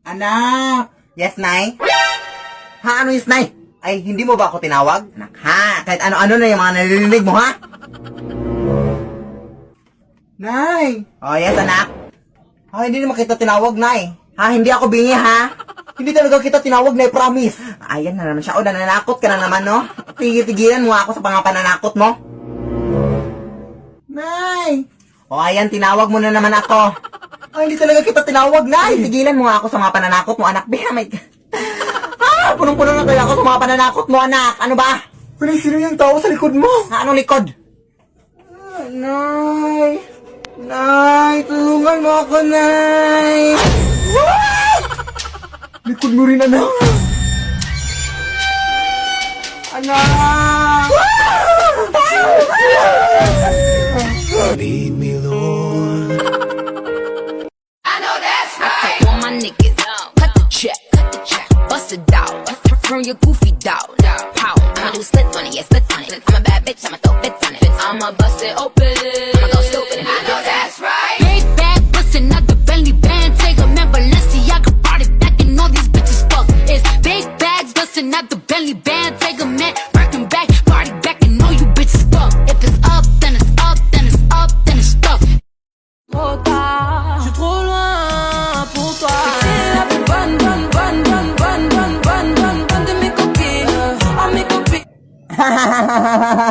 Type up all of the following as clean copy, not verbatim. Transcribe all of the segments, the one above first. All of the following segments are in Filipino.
Anak! Yes, Nay? Ha? Ano yes, Nay? Ay, hindi mo ba ako tinawag? Anak, ha? Kahit ano-ano na yung mga naririnig mo, ha? Nay! Oh, yes, anak? Ha, hindi naman kita tinawag, Nay. Ha, hindi ako bingi, ha? Hindi talaga kita tinawag, Nay, promise. Ayan na naman siya. O, nananakot ka na naman, no? Tigil-tigilan mo ako sa mga pananakot mo. Nay! O, ayan, tinawag mo na naman ako. Ay, hindi talaga kita tinawag, Nay. Tigilan mo nga ako sa mga pananakot mo, anak. Beha, my God. Ah, punong-puno na kaya ako sa mga pananakot mo, anak. Ano ba? Sino yung tao sa likod mo? Ha, anong likod? Nay! Nay, tulungan mo ako, Nay! Likod mo rin, anak. Anak! Lead me, Lord. All my niggas, cut the check, bust it down, from your goofy down. Pow, I'ma do splits on it, yeah, splits on it. I'm a bad bitch, I'ma throw bits on it. I'ma bust it open, I'ma go stupid. I know that's right. Big bag, bustin' out the belly band, take a man, Balenciaga brought it back, and all these bitches fuck. It's big bags, bustin' out the belly band, take a man, working back, party back, and all you bitches fuck. If it's up, then it's up, then it's up, then it's stuck. Trop tard, je suis trop loin pour toi. T'es la plus bonne de mes copines. Oh, mes copines.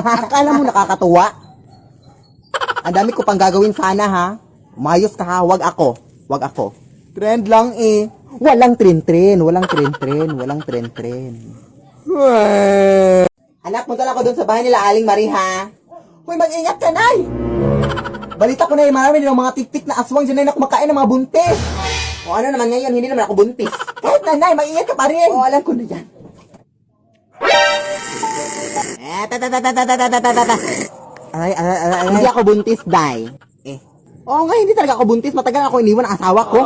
Akala mo nakakatuwa? Ang dami ko pang gagawin sana, ha? Umayos ka, ha? Wag ako. Wag ako. Trend lang, eh. Walang tren-tren. Anak, punta lang ako dun sa bahay nila, Aling Marie, ha? Hoy, mag-ingat ka, Nay! Balita ko na marami din mga tik-tik na aswang dyan na kumakain ng mga buntis. O ano naman ngayon, hindi naman ako buntis. Kahit na, Nay, mag-ingat ka pa rin. O, alam ko na yan. Hindi ako buntis, Day. Oo nga, hindi talaga ako buntis. Matagal ako iniwan ang asawa ko.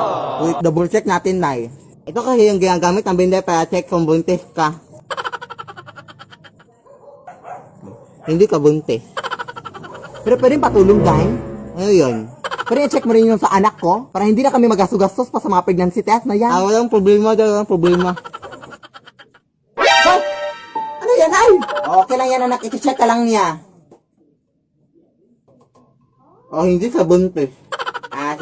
Wait, double check natin, Day. Ito kasi yung ginagamit ng binder para check kung buntis ka. Hindi ka buntis. Pero pwedeng patulong, Day. Ano yun? Pwede i-check mo rin yung sa anak ko para hindi na kami magastugastos pa sa mga pregnancy test na yan. Walang problema, walang problema. Oh! Ano yan, ay? Okay lang yan, anak. I-check ka lang niya. Oh, hindi sa buntis.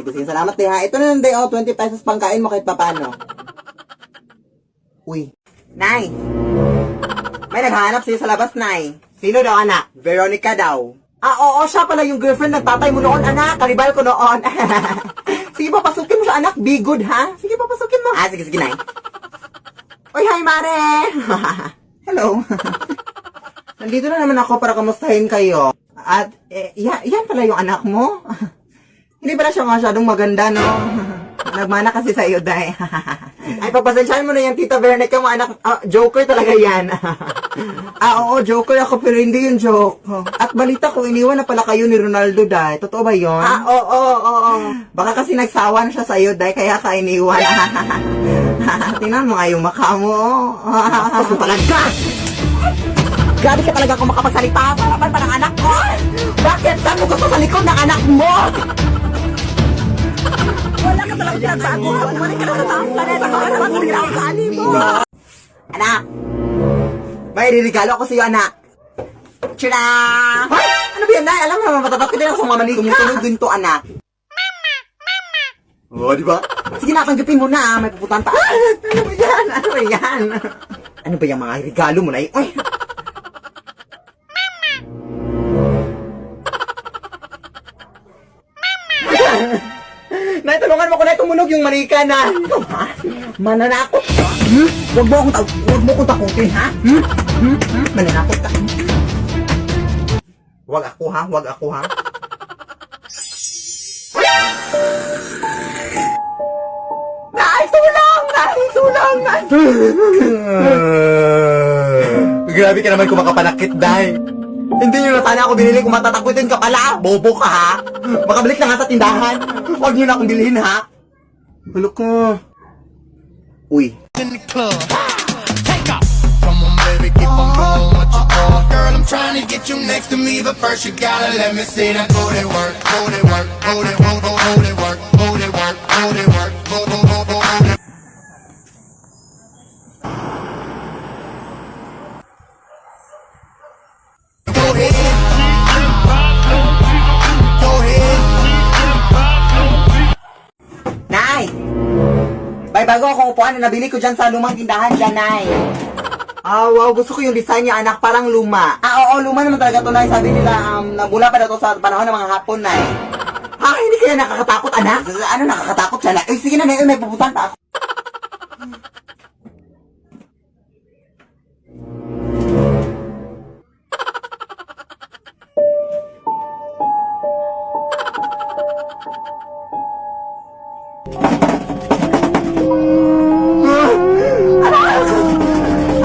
Sige. Salamat, Day, ha? Ito na lang, Day. 20 pesos pangkain mo kahit papano. Uy. Nay! May naghahanap sa'yo sa labas, Nay. Sino daw, anak? Veronica daw. Oo, siya pala yung girlfriend ng tatay mo noon, anak. Karibal ko noon. Sige, papasukin mo siya, anak. Be good, ha? Sige, papasukin mo. Sige, Nay. Uy, hi, Mare! Hello. Nandito na naman ako para kamustahin kayo. At, yan pala yung anak mo. Hindi pala siya masyadong maganda, no? Nagmana kasi sa iyo, Day. Ay, pagpasensyahan mo na yung Tita Veronica mo, anak. Joker talaga yan. Oo, joker ako, pero hindi yung joke. At balita ko, iniwan na pala kayo ni Ronaldo, Day. Totoo ba yun? Oo. Baka kasi nagsawa na siya sa iyo, Day, kaya ka iniwan. Tingnan mo nga yung mukha mo. Tapos mo talaga! Grabe ka talaga kung makapagsalita sa harapan pa ng anak ko! Bakit? Saan mo gusto sa likod ng anak mo? Wala ka talaga pinagbago. Bumalik ka na sa taong planeta. Wala ka talaga sa ani mo. Anak! May ririgalo ako sa iyo, anak. Tira! Hoy! Ano ba yan, Nay? Alam mo naman, matatakot din ako sa mga manika. Tumutunog din to, anak. Oo, di ba? Sige na, tanggapin mo na. May puputan pa. Ano ba yan? Ano ba yung mga regalo mo, Nay? Uy! Nay, tulungan mo ko na tumunog yung manika na. Mananakot ka? Huwag mo akong takutin, ha? Mananakot ka? Huwag ako, ha? Nay, tulang! Grabe ka naman kung makapanakit, Day. Hindi nyo na sana ako binili kung matatakutin ka pala. Bobo ka, ha? Makabalik na nga sa tindahan. Huwag nyo na akong bilhin, ha? Hulok ko. Uy. In the club. Take off. Come on, baby, keep on going what you want. Girl, I'm trying to get you next to me, but first you gotta let me see that booty work, booty work, booty work, booty work, booty work, booty work, booty work, booty work. may bago akong upuan na nabili ko dyan sa lumang tindahan dyan, Nay. Ah, wow, gusto ko yung design niya, anak, parang luma. Ah, oo, luma naman talaga to, Nay. Sabi nila, nabula pa na to sa panahon ng mga hapon, Nay. Ah, hindi kaya nakakatakot, anak? Ano nakakatakot siya, Nay? Ay, sige na, Nay, may pupuntahan pa ako.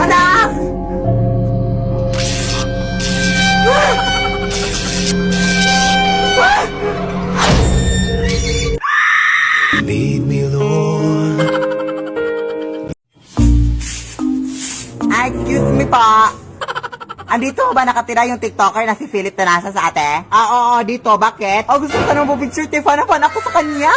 Anak! Lead me, Lord. Excuse me po. Andito ba nakatira yung TikToker na si Philip Tanasa sa ate? Ah, oo, dito. Bakit? Oh, gusto ko na mapapicture. Fan ako sa kanya.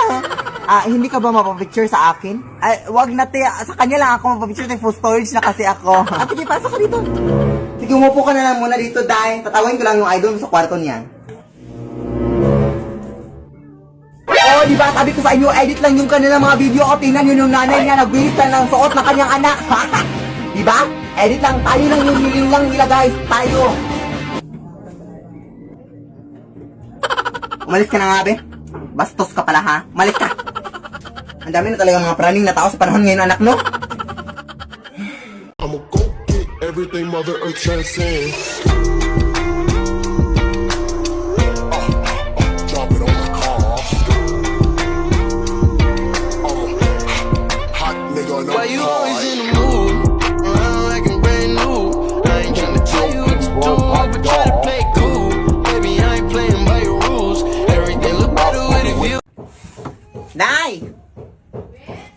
Ah, hindi ka ba mapapicture sa akin? Ay, wag na te. Sa kanya lang ako mapapicture. Full storage na kasi ako. Ah, sige, pasok ka dito. Sige, umupo ka na lang muna dito, Day. Tatawin ko lang yung idol sa kwarto niya. Oh, di ba? Sabi ko sa inyo, edit lang yung kanilang mga video. O, tingnan yun yung nanay niya. Nagbilis lang ng suot ng kanyang anak. Di ba? Edit lang. Tayo lang yung hiling lang nila, guys. Tayo. Umalis ka na nga, be. Bastos ka pala, ha? Umalis ka. Ang dami na talaga mga praning na tao sa panahon ngayon, anak, no? I'ma go get everything Mother Earth transcends. Drop it on the car. Hot nigga, no Why you car. always in the mood? Around like I'm brand new. I ain't tryna tell you what to do, but try to play cool. Baby, I ain't playing by your rules. Everything look better with a view. Nay!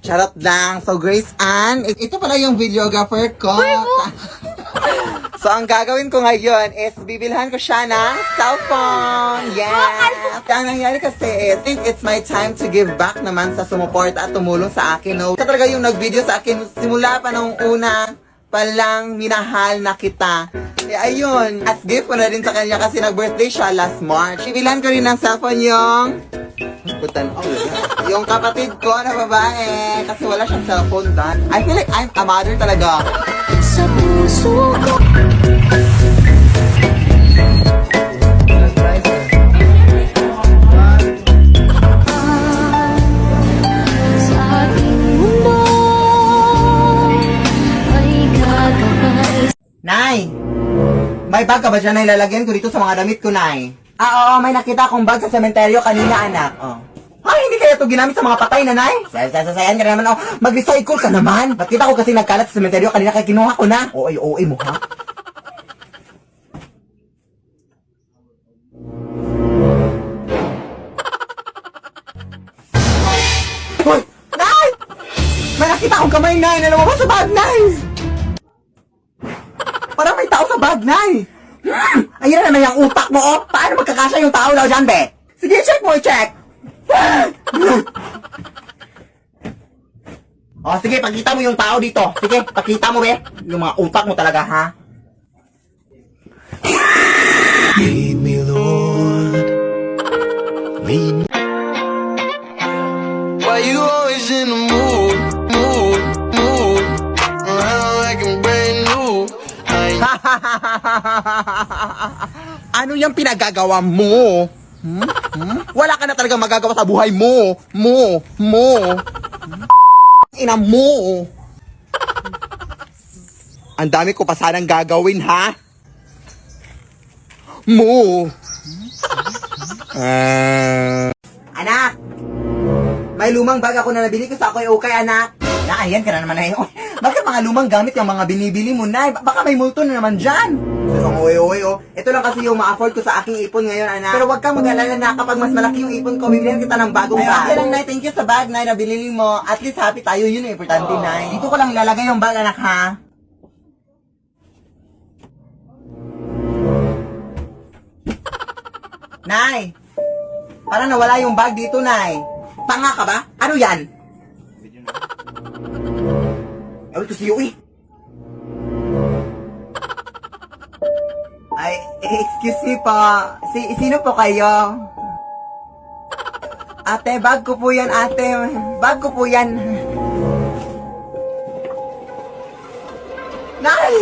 Charot lang. So, Grace Ann, ito pala yung videographer ko. So, ang gagawin ko ngayon is bibilhan ko siya ng cellphone. Yes! Ang nangyari kasi is, I think it's my time to give back naman sa sumuporta at tumulong sa akin. No? Ito talaga yung nag-video sa akin simula pa nung una palang minahal na kita. Eh, ayun. As gift ko na rin sa kanya kasi nag-birthday siya last March. Bibilhan ko rin ng cellphone yung putan. Yung kapatid ko na babae kasi wala siyang cellphone done. I feel like I'm a mother talaga. Sa puso ko. Sa ating mundo ay gagawin. Nay! May bag ka ba dyan na ilalagyan ko dito sa mga damit ko, Nay? Ah, oo, may nakita akong bag sa sementeryo kanina, anak. Oh. Ay, hindi kaya ito ginamit sa mga patay, Nanay? Sasayan ka na naman, oh. Mag-recycle ka naman. Nakita ko kasi nagkalat sa sementeryo kanina kaya kinuha ko na. Oo, mo, ha? Hoy! Nay! May nakita akong kamay, Nay, na lumabas sa bag, Nay! Parang may tao sa bag, Nay! Ayun na naman yung utak mo, oh! Paano magkakasya yung tao daw dyan, be? Sige, check mo, check! Oh, sige, pakita mo yung tao dito. Sige, pakita mo, be. Yung mga utak mo talaga, ha? Lead me, Lord. Lead me. Why you always in the mood? Around like I'm brand new. I ain't Ano yung pinagagawa mo? Wala ka na talaga magagawa sa buhay mo. Ina mo. Ang dami ko pa sanang gagawin, ha? Anak! May lumang bag ako na nabili ko sa Ako'y Okay, anak. Ayan ka na naman na yun. Bakit mga lumang gamit yung mga binibili mo, na? Baka may multo na naman dyan. So, uy, oh. Ito lang kasi yung ma-afford ko sa aking ipon ngayon, anak. Pero wag kang mag-alala na kapag mas malaki yung ipon ko, bibilihan kita ng bagong bag. Okay lang, Nay. Thank you sa bag, Nay, na binili mo. At least happy tayo. Yun ang importante, Nay. Dito ko lang ilalagay yung bag, anak, ha? Nay! Parang nawala yung bag dito, Nay. Tanga ka ba? Ano yan? Ay, ito si Yui. Ay, excuse me po. Sino po kayo? Ate, bag ko po yan, ate. Bag ko po yan. Nay!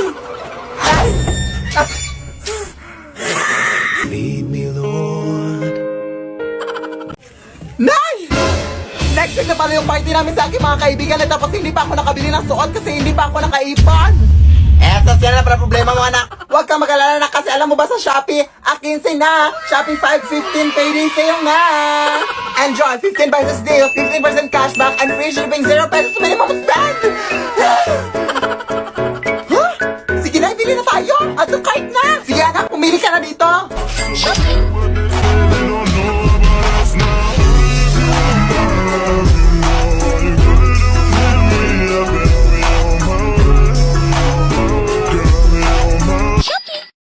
Nay! Lead me, Lord. Nay! Next week na pala yung party namin sa aking mga kaibigan at tapos hindi pa ako nakabili ng suot kasi hindi pa ako nakaipon. Esas yan na pala problema mo, anak. Huwag kang mag-alala na kasi alam mo ba sa Shopee, 15 na. Shopee 515 payday sale na. Enjoy 15 pesos deal, 15% cashback, and free shipping, 0 pesos minimum spend. Huh? Sige na, bili na tayo. At yung cart na. Sige anak, pumili ka na dito. Shopping